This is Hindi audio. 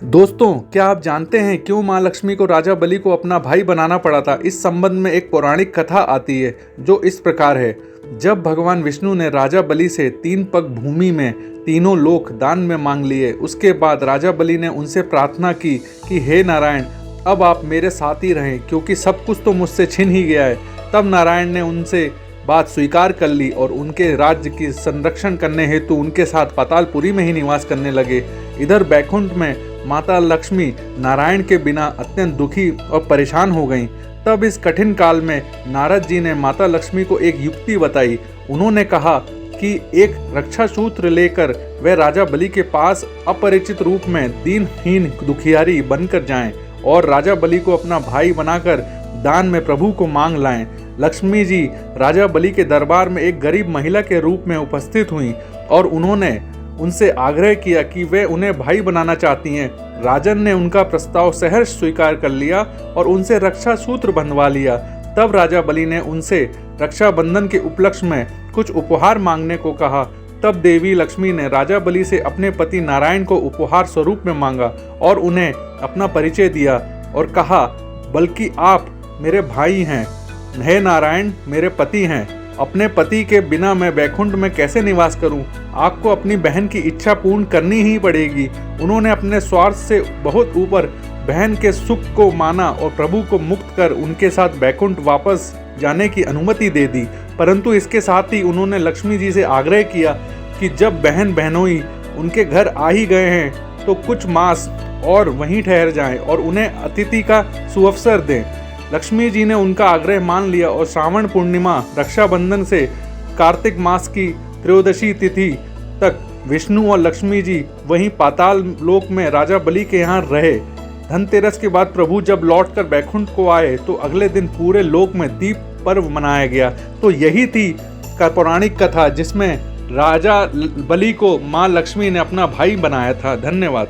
दोस्तों, क्या आप जानते हैं क्यों मां लक्ष्मी को राजा बलि को अपना भाई बनाना पड़ा था? इस संबंध में एक पौराणिक कथा आती है जो इस प्रकार है। जब भगवान विष्णु ने राजा बलि से 3 पग भूमि में तीनों लोक दान में मांग लिए, उसके बाद राजा बलि ने उनसे प्रार्थना की कि हे नारायण, अब आप मेरे साथ ही रहें क्योंकि सब कुछ तो मुझसे छिन ही गया है। तब नारायण ने उनसे बात स्वीकार कर ली और उनके राज्य की संरक्षण करने हेतु उनके साथ पातालपुरी में ही निवास करने लगे। इधर बैकुंठ में माता लक्ष्मी नारायण के बिना अत्यंत दुखी और परेशान हो गईं। तब इस कठिन काल में नारद जी ने माता लक्ष्मी को एक युक्ति बताई। उन्होंने कहा कि एक रक्षा सूत्र लेकर वे राजा बलि के पास अपरिचित रूप में दीनहीन दुखियारी बनकर जाएं और राजा बलि को अपना भाई बनाकर दान में प्रभु को मांग लाएं। लक्ष्मी जी राजा बलि के दरबार में एक गरीब महिला के रूप में उपस्थित हुईं और उन्होंने उनसे आग्रह किया कि वे उन्हें भाई बनाना चाहती हैं। राजन ने उनका प्रस्ताव सहर्ष स्वीकार कर लिया और उनसे रक्षा सूत्र बंधवा लिया। तब राजा बलि ने उनसे रक्षाबंधन के उपलक्ष्य में कुछ उपहार मांगने को कहा। तब देवी लक्ष्मी ने राजा बलि से अपने पति नारायण को उपहार स्वरूप में मांगा और उन्हें अपना परिचय दिया और कहा, बल्कि आप मेरे भाई हैं, हे नारायण मेरे पति हैं। अपने पति के बिना मैं बैकुंठ में कैसे निवास करूं? आपको अपनी बहन की इच्छा पूर्ण करनी ही पड़ेगी। उन्होंने अपने स्वार्थ से बहुत ऊपर बहन के सुख को माना और प्रभु को मुक्त कर उनके साथ बैकुंठ वापस जाने की अनुमति दे दी। परंतु इसके साथ ही उन्होंने लक्ष्मी जी से आग्रह किया कि जब बहन बहनोई उनके घर आ ही गए हैं तो कुछ मास और वहीं ठहर जाएं और उन्हें अतिथि का सुअवसर दें। लक्ष्मी जी ने उनका आग्रह मान लिया और श्रावण पूर्णिमा रक्षाबंधन से कार्तिक मास की त्रयोदशी तिथि तक विष्णु और लक्ष्मी जी वहीं पाताल लोक में राजा बलि के यहाँ रहे। धनतेरस के बाद प्रभु जब लौटकर बैकुंठ को आए तो अगले दिन पूरे लोक में दीप पर्व मनाया गया। तो यही थी पौराणिक कथा जिसमें राजा बलि को माँ लक्ष्मी ने अपना भाई बनाया था। धन्यवाद।